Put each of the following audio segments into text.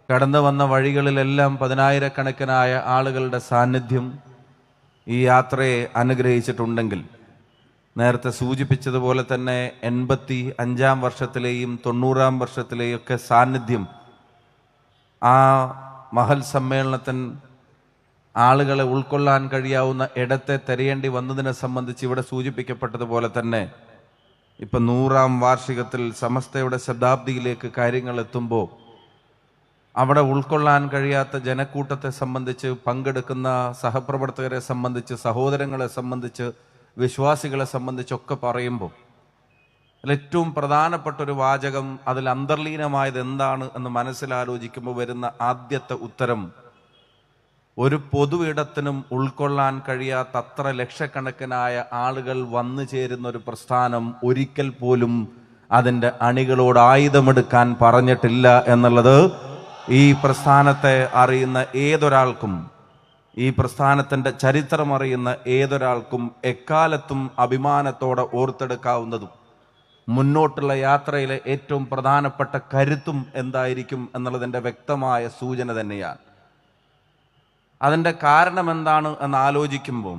കടന്നു വന്ന വഴികളിലെല്ലാം പതിനായിരക്കണക്കിനായ ആളുകളുടെ സാന്നിധ്യം ഈ യാത്രയെ അനുഗ്രഹിച്ചിട്ടുണ്ടെങ്കിൽ, നേരത്തെ സൂചിപ്പിച്ചതുപോലെ തന്നെ 85-ാം വർഷത്തിലെയും 90-ാം വർഷത്തിലെയും ഒക്കെ സാന്നിധ്യം ആ മഹൽ സമ്മേളനത്തിന് ആളുകളെ ഉൾക്കൊള്ളാൻ കഴിയാവുന്ന ഇടത്തെ തിരയേണ്ടി വന്നതിനെ സംബന്ധിച്ച് ഇവിടെ സൂചിപ്പിക്കപ്പെട്ടതുപോലെ തന്നെ ഇപ്പം 100-ാം വാർഷികത്തിൽ സമസ്തയുടെ ശതാബ്ദിയിലേക്ക് കാര്യങ്ങൾ എത്തുമ്പോൾ അവിടെ ഉൾക്കൊള്ളാൻ കഴിയാത്ത ജനക്കൂട്ടത്തെ സംബന്ധിച്ച്, പങ്കെടുക്കുന്ന സഹപ്രവർത്തകരെ സംബന്ധിച്ച്, സഹോദരങ്ങളെ സംബന്ധിച്ച്, വിശ്വാസികളെ സംബന്ധിച്ചൊക്കെ പറയുമ്പോൾ ഏറ്റവും പ്രധാനപ്പെട്ട ഒരു വാചകം, അതിൽ അന്തർലീനമായത് എന്താണ് എന്ന് മനസ്സിലാലോചിക്കുമ്പോൾ വരുന്ന ആദ്യത്തെ ഉത്തരം, ഒരു പൊതു ഇടത്തിനും ഉൾക്കൊള്ളാൻ കഴിയാത്ത അത്ര ലക്ഷക്കണക്കിനായ ആളുകൾ വന്നു ചേരുന്ന ഒരു പ്രസ്ഥാനം ഒരിക്കൽ പോലും അതിൻ്റെ അണികളോട് ആയുധമെടുക്കാൻ പറഞ്ഞിട്ടില്ല എന്നുള്ളത് ഈ പ്രസ്ഥാനത്തെ അറിയുന്ന ഏതൊരാൾക്കും, ഈ പ്രസ്ഥാനത്തിൻ്റെ ചരിത്രം അറിയുന്ന ഏതൊരാൾക്കും എക്കാലത്തും അഭിമാനത്തോടെ ഓർത്തെടുക്കാവുന്നതും മുന്നോട്ടുള്ള യാത്രയിലെ ഏറ്റവും പ്രധാനപ്പെട്ട കരുത്തും എന്തായിരിക്കും എന്നുള്ളതിൻ്റെ വ്യക്തമായ സൂചന തന്നെയാണ്. അതിൻ്റെ കാരണം എന്താണ് എന്ന് ആലോചിക്കുമ്പോൾ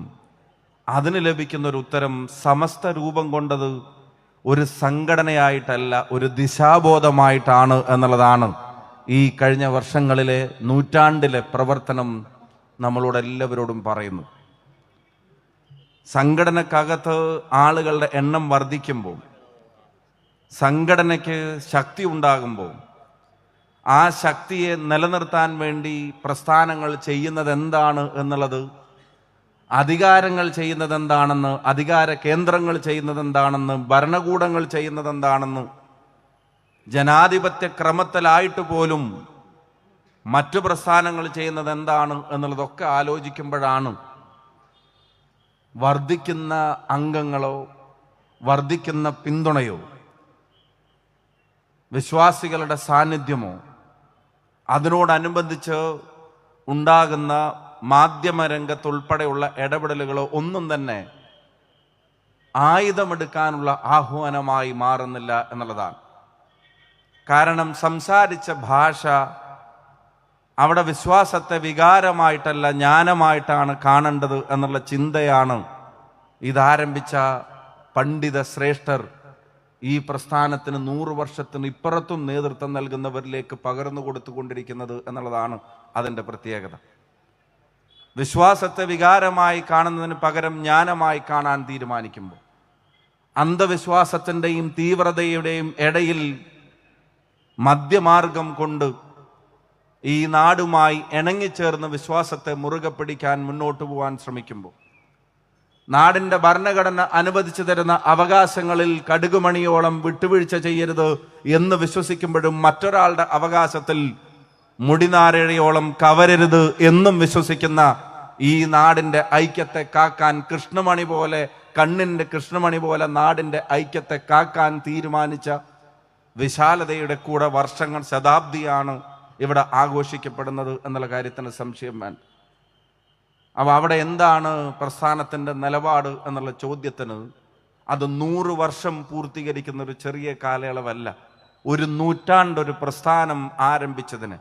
അതിന് ലഭിക്കുന്ന ഒരു ഉത്തരം, സമസ്ത രൂപം കൊണ്ടത് ഒരു സംഘടനയായിട്ടല്ല, ഒരു ദിശാബോധമായിട്ടാണ് എന്നുള്ളതാണ്. ഈ കഴിഞ്ഞ വർഷങ്ങളിലെ, നൂറ്റാണ്ടിലെ പ്രവർത്തനം നമ്മളോട് എല്ലാവരോടും പറയുന്നു. സംഘടനക്കകത്ത് ആളുകളുടെ എണ്ണം വർദ്ധിക്കുമ്പോൾ, സംഘടനയ്ക്ക് ശക്തി ഉണ്ടാകുമ്പോൾ, ആ ശക്തിയെ നിലനിർത്താൻ വേണ്ടി പ്രസ്ഥാനങ്ങൾ ചെയ്യുന്നത് എന്താണ് എന്നുള്ളത്, അധികാരങ്ങൾ ചെയ്യുന്നത് എന്താണെന്ന്, അധികാര കേന്ദ്രങ്ങൾ ചെയ്യുന്നത് എന്താണെന്ന്, ഭരണകൂടങ്ങൾ ചെയ്യുന്നത് എന്താണെന്ന്, ജനാധിപത്യ ക്രമത്തിലായിട്ട് പോലും മറ്റു പ്രസ്ഥാനങ്ങൾ ചെയ്യുന്നത് എന്താണ് എന്നുള്ളതൊക്കെ ആലോചിക്കുമ്പോഴാണ് വർദ്ധിക്കുന്ന അംഗങ്ങളോ വർദ്ധിക്കുന്ന പിന്തുണയോ വിശ്വാസികളുടെ സാന്നിധ്യമോ അതിനോടനുബന്ധിച്ച് ഉണ്ടാകുന്ന മാധ്യമരംഗത്തുൾപ്പെടെയുള്ള ഇടപെടലുകളോ ഒന്നും തന്നെ ആയുധമെടുക്കാനുള്ള ആഹ്വാനമായി മാറുന്നില്ല എന്നുള്ളതാണ്. കാരണം സംസാരിച്ച ഭാഷ അവിടെ വിശ്വാസത്തെ വികാരമായിട്ടല്ല ജ്ഞാനമായിട്ടാണ് കാണേണ്ടത് എന്നുള്ള ചിന്തയാണ് ഇതാരംഭിച്ച പണ്ഡിത ശ്രേഷ്ഠർ ഈ പ്രസ്ഥാനത്തിന് 100 വർഷത്തിന് ഇപ്പുറത്തും നേതൃത്വം നൽകുന്നവരിലേക്ക് പകർന്നു കൊടുത്തുകൊണ്ടിരിക്കുന്നത് എന്നുള്ളതാണ് അതിൻ്റെ പ്രത്യേകത. വിശ്വാസത്തെ വികാരമായി കാണുന്നതിന് പകരം ജ്ഞാനമായി കാണാൻ തീരുമാനിക്കുമ്പോൾ, അന്ധവിശ്വാസത്തിൻ്റെയും തീവ്രതയുടെയും ഇടയിൽ മധ്യമാർഗം കൊണ്ട് ഈ നാടുമായി ഇണങ്ങിച്ചേർന്ന് വിശ്വാസത്തെ മുറുകെ പിടിക്കാൻ മുന്നോട്ട് പോകാൻ ശ്രമിക്കുമ്പോൾ, നാടിൻ്റെ ഭരണഘടന അനുവദിച്ചു തരുന്ന അവകാശങ്ങളിൽ കടുകുമണിയോളം വിട്ടുവീഴ്ച ചെയ്യരുത് എന്ന് വിശ്വസിക്കുമ്പോഴും മറ്റൊരാളുടെ അവകാശത്തിൽ മുടിനാരഴയോളം കവരരുത് എന്നും വിശ്വസിക്കുന്ന ഈ നാടിൻ്റെ ഐക്യത്തെ കാക്കാൻ കൃഷ്ണമണി പോലെ, കണ്ണിൻ്റെ കൃഷ്ണമണി പോലെ നാടിൻ്റെ ഐക്യത്തെ കാക്കാൻ തീരുമാനിച്ച വിശാലതയുടെ കൂടെ വർഷങ്ങൾ, ശതാബ്ദിയാണ് ഇവിടെ ആഘോഷിക്കപ്പെടുന്നത് എന്നുള്ള കാര്യത്തിന് സംശയം വേണ്ട. അപ്പോൾ അവിടെ എന്താണ് പ്രസ്ഥാനത്തിൻ്റെ നിലപാട് എന്നുള്ള ചോദ്യത്തിന്, അത് 100 വർഷം പൂർത്തീകരിക്കുന്ന ഒരു ചെറിയ കാലയളവല്ല. ഒരു നൂറ്റാണ്ടൊരു പ്രസ്ഥാനം ആരംഭിച്ചതിന്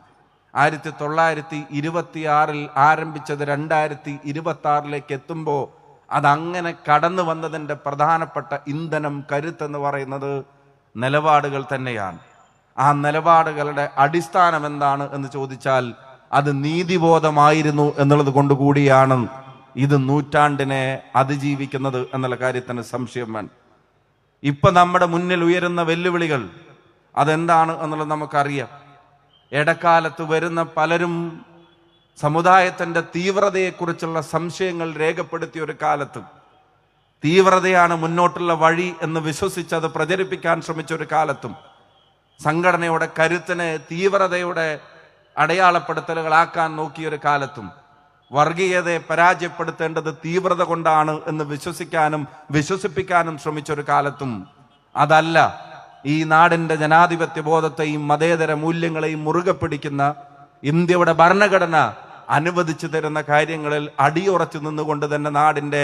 1926 ആരംഭിച്ചത് 2026 എത്തുമ്പോൾ അതങ്ങനെ കടന്നു വന്നതിൻ്റെ പ്രധാനപ്പെട്ട ഇന്ധനം, കരുത്തെന്ന് പറയുന്നത് നിലപാടുകൾ തന്നെയാണ്. ആ നിലപാടുകളുടെ അടിസ്ഥാനം എന്താണ് എന്ന് ചോദിച്ചാൽ അത് നീതിബോധമായിരുന്നു എന്നുള്ളത് കൊണ്ടുകൂടിയാണ് ഇത് നൂറ്റാണ്ടിനെ അതിജീവിക്കുന്നത് എന്നുള്ള കാര്യത്തിന് സംശയം വേണ്ട. ഇപ്പൊ നമ്മുടെ മുന്നിൽ ഉയരുന്ന വെല്ലുവിളികൾ അതെന്താണ് എന്നുള്ളത് നമുക്കറിയാം. ഇടക്കാലത്ത് വരുന്ന പലരും സമുദായത്തിൻ്റെ തീവ്രതയെക്കുറിച്ചുള്ള സംശയങ്ങൾ രേഖപ്പെടുത്തിയ ഒരു കാലത്ത്, തീവ്രതയാണ് മുന്നോട്ടുള്ള വഴി എന്ന് വിശ്വസിച്ചത് പ്രചരിപ്പിക്കാൻ ശ്രമിച്ച ഒരു കാലത്തും, സംഘടനയുടെ കരുത്തിനെ തീവ്രതയുടെ അടയാളപ്പെടുത്തലുകളാക്കാൻ നോക്കിയൊരു കാലത്തും, വർഗീയതയെ പരാജയപ്പെടുത്തേണ്ടത് തീവ്രത കൊണ്ടാണ് എന്ന് വിശ്വസിപ്പിക്കാനും ശ്രമിച്ചൊരു കാലത്തും, അതല്ല, ഈ നാടിൻ്റെ ജനാധിപത്യ ബോധത്തെയും മതേതര മൂല്യങ്ങളെയും മുറുകെ പിടിക്കുന്ന ഇന്ത്യയുടെ ഭരണഘടന അനുവദിച്ചു തരുന്ന കാര്യങ്ങളിൽ അടിയുറച്ചു നിന്നുകൊണ്ട് തന്നെ നാടിൻ്റെ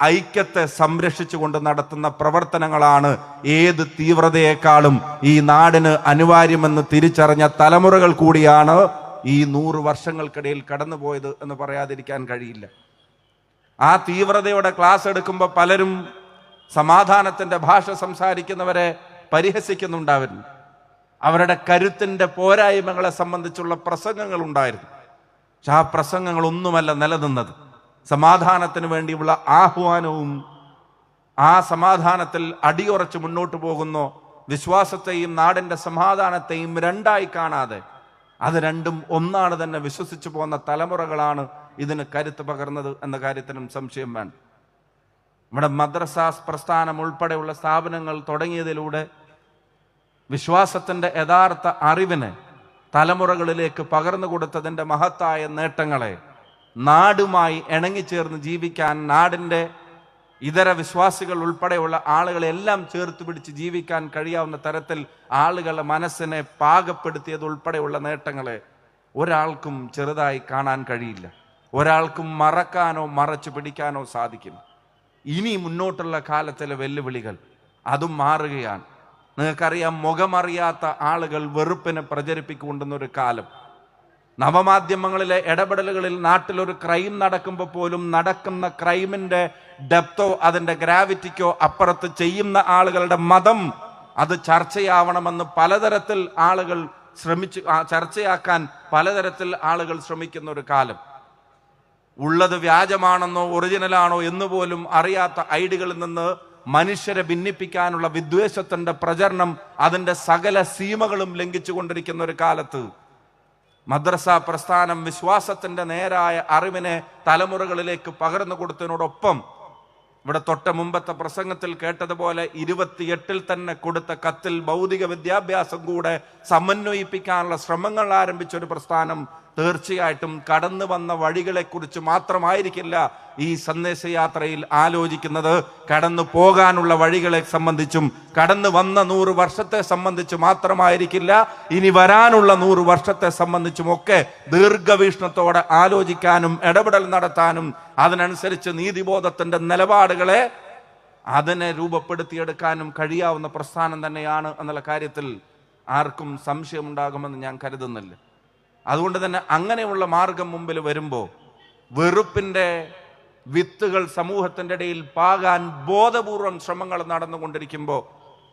ഐക്യത്തെ സംരക്ഷിച്ചുകൊണ്ട് നടത്തുന്ന പ്രവർത്തനങ്ങളാണ് ഏത് തീവ്രതയെക്കാളും ഈ നാടിന് അനിവാര്യമെന്ന് തിരിച്ചറിഞ്ഞ തലമുറകൾ കൂടിയാണ് ഈ 100 വർഷങ്ങൾക്കിടയിൽ കടന്നുപോയത് എന്ന് പറയാതിരിക്കാൻ കഴിയില്ല. ആ തീവ്രതയോടെ ക്ലാസ് എടുക്കുമ്പോൾ പലരും സമാധാനത്തിന്റെ ഭാഷ സംസാരിക്കുന്നവരെ പരിഹസിക്കുന്നുണ്ടായിരുന്നു. അവരുടെ കരുത്തിന്റെ പോരായ്മകളെ സംബന്ധിച്ചുള്ള പ്രസംഗങ്ങൾ ഉണ്ടായിരുന്നു. പക്ഷെ ആ പ്രസംഗങ്ങളൊന്നുമല്ല നിലനിന്നത്. സമാധാനത്തിന് വേണ്ടിയുള്ള ആഹ്വാനവും ആ സമാധാനത്തിൽ അടിയുറച്ച് മുന്നോട്ട് പോകുന്നു. വിശ്വാസത്തെയും നാടിന്റെ സമാധാനത്തെയും രണ്ടായി കാണാതെ അത് രണ്ടും ഒന്നാണ് തന്നെ വിശ്വസിച്ചു പോകുന്ന തലമുറകളാണ് ഇതിന് കരുത്ത് പകർന്നത് എന്ന കാര്യത്തിനും സംശയം വേണ്ട. ഇവിടെ മദ്രസാസ് പ്രസ്ഥാനം ഉൾപ്പെടെയുള്ള സ്ഥാപനങ്ങൾ തുടങ്ങിയതിലൂടെ വിശ്വാസത്തിന്റെ യഥാർത്ഥ അറിവിനെ തലമുറകളിലേക്ക് പകർന്നു കൊടുത്തതിൻ്റെ മഹത്തായ നേട്ടങ്ങളെ നാടുമായി ഇണങ്ങിച്ചേർന്ന് ജീവിക്കാൻ, നാടിൻ്റെ ഇതര വിശ്വാസികൾ ഉൾപ്പെടെയുള്ള ആളുകളെല്ലാം ചേർത്ത് പിടിച്ച് ജീവിക്കാൻ കഴിയാവുന്ന തരത്തിൽ ആളുകളുടെ മനസ്സിനെ പാകപ്പെടുത്തിയത് ഉൾപ്പെടെയുള്ള നേട്ടങ്ങളെ ഒരാൾക്കും ചെറുതായി കാണാൻ കഴിയില്ല. ഒരാൾക്കും മറക്കാനോ മറച്ചു പിടിക്കാനോ സാധിക്കും. ഇനി മുന്നോട്ടുള്ള കാലത്തിലെ വെല്ലുവിളികൾ അതും മാറുകയാണ്. നിങ്ങൾക്കറിയാം, മുഖമറിയാത്ത ആളുകൾ വെറുപ്പിനെ പ്രചരിപ്പിക്കൊണ്ടുന്നൊരു കാലം. നവമാധ്യമങ്ങളിലെ ഇടപെടലുകളിൽ നാട്ടിലൊരു ക്രൈം നടക്കുമ്പോൾ പോലും നടക്കുന്ന ക്രൈമിന്റെ ഡെപ്തോ അതിന്റെ ഗ്രാവിറ്റിക്കോ അപ്പുറത്ത് ചെയ്യുന്ന ആളുകളുടെ മതം അത് ചർച്ചയാവണമെന്ന് പലതരത്തിൽ ആളുകൾ ചർച്ചയാക്കാൻ പലതരത്തിൽ ആളുകൾ ശ്രമിക്കുന്ന ഒരു കാലം. ഉള്ളത് വ്യാജമാണെന്നോ ഒറിജിനലാണോ എന്ന് പോലും അറിയാത്ത ഐഡികളിൽ നിന്ന് മനുഷ്യരെ ഭിന്നിപ്പിക്കാനുള്ള വിദ്വേഷത്തിന്റെ പ്രചരണം അതിന്റെ സകല സീമകളും ലംഘിച്ചു കൊണ്ടിരിക്കുന്ന ഒരു കാലത്ത് മദ്രസ പ്രസ്ഥാനം വിശ്വാസത്തിന്റെ നേരായ അറിവിനെ തലമുറകളിലേക്ക് പകർന്നു കൊടുത്തതിനോടൊപ്പം ഇവിടെ തൊട്ട മുമ്പത്തെ പ്രസംഗത്തിൽ കേട്ടതുപോലെ 28-ൽ തന്നെ കൊടുത്ത കത്തിൽ ഭൗതിക വിദ്യാഭ്യാസം കൂടെ സമന്വയിപ്പിക്കാനുള്ള ശ്രമങ്ങൾ ആരംഭിച്ച ഒരു പ്രസ്ഥാനം തീർച്ചയായിട്ടും കടന്നു വന്ന വഴികളെക്കുറിച്ച് മാത്രമായിരിക്കില്ല ഈ സന്ദേശയാത്രയിൽ ആലോചിക്കുന്നത്. കടന്നു പോകാനുള്ള വഴികളെ സംബന്ധിച്ചും കടന്നു വന്ന 100 വർഷത്തെ സംബന്ധിച്ച് മാത്രമായിരിക്കില്ല, ഇനി വരാനുള്ള 100 വർഷത്തെ സംബന്ധിച്ചുമൊക്കെ ദീർഘവീക്ഷണത്തോടെ ആലോചിക്കാനും ഇടപെടൽ നടത്താനും അതിനനുസരിച്ച് നീതിബോധത്തിന്റെ നിലപാടുകളെ അതിനെ രൂപപ്പെടുത്തിയെടുക്കാനും കഴിയാവുന്ന പ്രസ്ഥാനം തന്നെയാണ് എന്നുള്ള കാര്യത്തിൽ ആർക്കും സംശയമുണ്ടാകുമെന്ന് ഞാൻ കരുതുന്നില്ല. അതുകൊണ്ട് തന്നെ അങ്ങനെയുള്ള മാർഗം മുമ്പിൽ വരുമ്പോൾ വെറുപ്പിന്റെ വിത്തുകൾ സമൂഹത്തിന്റെ ഇടയിൽ പാകാൻ ബോധപൂർവം ശ്രമങ്ങൾ നടന്നുകൊണ്ടിരിക്കുമ്പോൾ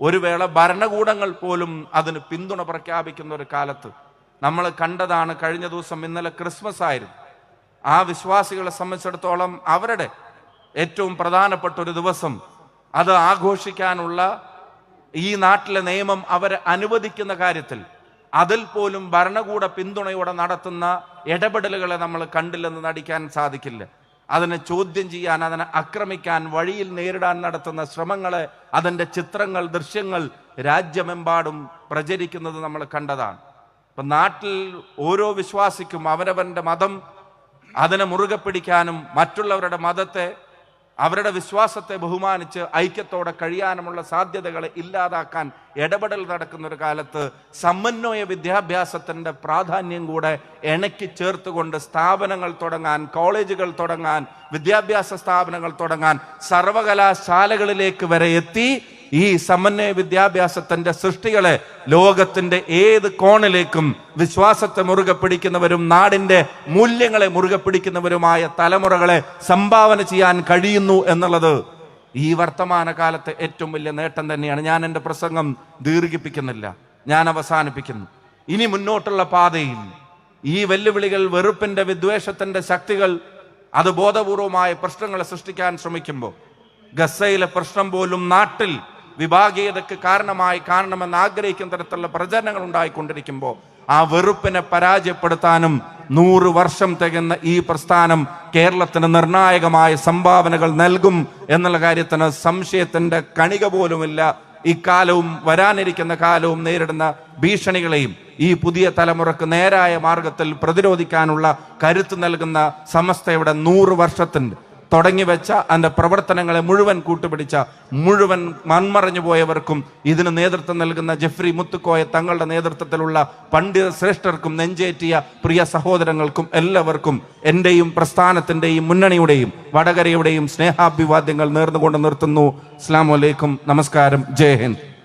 ഒരു വേള ഭരണകൂടങ്ങൾ പോലും അതിന് പിന്തുണ പ്രഖ്യാപിക്കുന്ന ഒരു കാലത്ത് നമ്മൾ കണ്ടതാണ്. കഴിഞ്ഞ ദിവസം ഇന്നലെ ക്രിസ്മസ് ആയിരുന്നു. ആ വിശ്വാസികളെ സംബന്ധിച്ചിടത്തോളം അവരുടെ ഏറ്റവും പ്രധാനപ്പെട്ട ഒരു ദിവസം അത് ആഘോഷിക്കാനുള്ള ഈ നാട്ടിലെ നിയമം അവരെ അനുവദിക്കുന്ന കാര്യത്തിൽ അതിൽ പോലും ഭരണകൂട പിന്തുണയോടെ നടത്തുന്ന ഇടപെടലുകളെ നമ്മൾ കണ്ടില്ലെന്ന് നടിക്കാൻ സാധിക്കില്ല. അതിനെ ചോദ്യം ചെയ്യാൻ, അതിനെ ആക്രമിക്കാൻ, വഴിയിൽ നേരിടാൻ നടത്തുന്ന ശ്രമങ്ങളെ അതിൻ്റെ ചിത്രങ്ങൾ, ദൃശ്യങ്ങൾ രാജ്യമെമ്പാടും പ്രചരിക്കുന്നത് നമ്മൾ കണ്ടതാണ്. ഇപ്പം നാട്ടിൽ ഓരോ വിശ്വാസിക്കും അവരവന്റെ മതം അതിനെ മുറുകെ പിടിക്കാനും മറ്റുള്ളവരുടെ മതത്തെ, അവരുടെ വിശ്വാസത്തെ ബഹുമാനിച്ച് ഐക്യത്തോടെ കഴിയാനുമുള്ള സാധ്യതകളെ ഇല്ലാതാക്കാൻ ഇടപെടൽ നടക്കുന്ന ഒരു കാലത്ത് സമന്വയ വിദ്യാഭ്യാസത്തിന്റെ പ്രാധാന്യം കൂടെ ഇണക്കി ചേർത്തുകൊണ്ട് സ്ഥാപനങ്ങൾ തുടങ്ങാൻ, കോളേജുകൾ തുടങ്ങാൻ, വിദ്യാഭ്യാസ സ്ഥാപനങ്ങൾ തുടങ്ങാൻ, സർവകലാശാലകളിലേക്ക് വരെ എത്തി ഈ സമന്വയ വിദ്യാഭ്യാസത്തിന്റെ സൃഷ്ടികളെ ലോകത്തിന്റെ ഏത് കോണിലേക്കും വിശ്വാസത്തെ മുറുകെ പിടിക്കുന്നവരും നാടിന്റെ മൂല്യങ്ങളെ മുറുകെ പിടിക്കുന്നവരുമായ തലമുറകളെ സംഭാവന ചെയ്യാൻ കഴിയുന്നു എന്നുള്ളത് ഈ വർത്തമാന കാലത്തെ ഏറ്റവും വലിയ നേട്ടം തന്നെയാണ്. ഞാൻ എൻ്റെ പ്രസംഗം ദീർഘിപ്പിക്കുന്നില്ല, ഞാൻ അവസാനിപ്പിക്കുന്നു. ഇനി മുന്നോട്ടുള്ള പാതയിൽ ഈ വെല്ലുവിളികൾ, വെറുപ്പിന്റെ, വിദ്വേഷത്തിന്റെ ശക്തികൾ അത് ബോധപൂർവമായ പ്രശ്നങ്ങളെ സൃഷ്ടിക്കാൻ ശ്രമിക്കുമ്പോൾ, ഗസയിലെ പ്രശ്നം പോലും നാട്ടിൽ വിഭാഗീയതയ്ക്ക് കാരണമായി കാണണമെന്ന് ആഗ്രഹിക്കുന്ന തരത്തിലുള്ള പ്രചരണങ്ങൾ ഉണ്ടായിക്കൊണ്ടിരിക്കുമ്പോൾ ആ വെറുപ്പിനെ പരാജയപ്പെടുത്താനും 100 വർഷം തികയുന്ന ഈ പ്രസ്ഥാനം കേരളത്തിന് നിർണായകമായ സംഭാവനകൾ നൽകും എന്നുള്ള കാര്യത്തിന് സംശയത്തിന്റെ കണിക പോലുമില്ല. ഇക്കാലവും വരാനിരിക്കുന്ന കാലവും നേരിടുന്ന ഭീഷണികളെയും ഈ പുതിയ തലമുറക്ക് നേരായ മാർഗത്തിൽ പ്രതിരോധിക്കാനുള്ള കരുത്ത് നൽകുന്ന സമസ്തയുടെ 100 വർഷത്തിന്റെ തുടങ്ങിവെച്ച അതിൻ്റെ പ്രവർത്തനങ്ങളെ മുഴുവൻ കൂട്ടുപിടിച്ച, മുഴുവൻ മൺമറഞ്ഞു പോയവർക്കും ഇതിന് നേതൃത്വം നൽകുന്ന ജെഫ്രി മുത്തുക്കോയ തങ്ങളുടെ നേതൃത്വത്തിലുള്ള പണ്ഡിത ശ്രേഷ്ഠർക്കും നെഞ്ചേറ്റിയ പ്രിയ സഹോദരങ്ങൾക്കും എല്ലാവർക്കും എൻ്റെയും പ്രസ്ഥാനത്തിൻ്റെയും മുന്നണിയുടെയും വടകരയുടെയും സ്നേഹാഭിവാദ്യങ്ങൾ നേർന്നുകൊണ്ട് നിർത്തുന്നു. അസ്സലാമു അലൈക്കും, നമസ്കാരം, ജയ് ഹിന്ദ്.